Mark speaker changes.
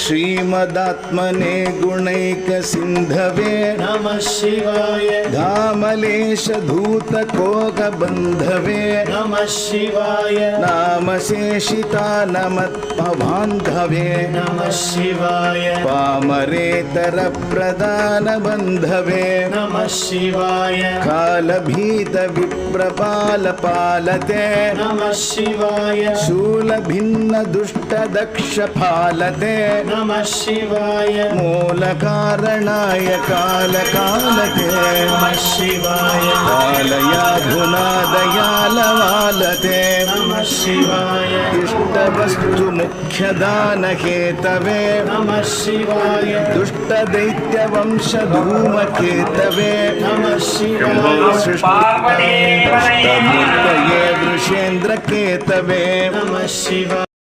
Speaker 1: श्रीमदात्मने गुणैकसिन्धवे
Speaker 2: नमः शिवाय
Speaker 1: धामलेश धूतकोकबन्धवे
Speaker 2: नमः शिवाय
Speaker 1: नामशेषितानमत्पबान्धवे
Speaker 2: नमः शिवाय
Speaker 1: पामरेतरप्रदानबन्धवे
Speaker 2: नमः शिवाय
Speaker 1: कालभीतविप्रपालपालते
Speaker 2: नमः शिवाय
Speaker 1: शूलभिन्नदुष्टदक्षपालते
Speaker 2: नमः शिवाय
Speaker 1: मूलकारणाय कालकालते
Speaker 2: नमः शिवाय
Speaker 1: कालयाधुनादयालवालते
Speaker 2: नमः शिवाय
Speaker 1: इष्टवस्तुमुख्यदानहेतवे
Speaker 2: नमः शिवाय
Speaker 1: दुष्टदैत्यवंशधूमकेतवे
Speaker 2: नमः शिवाय
Speaker 1: सृष्टमूर्तये वृषेन्द्रकेतवे
Speaker 2: नमः शिवाय।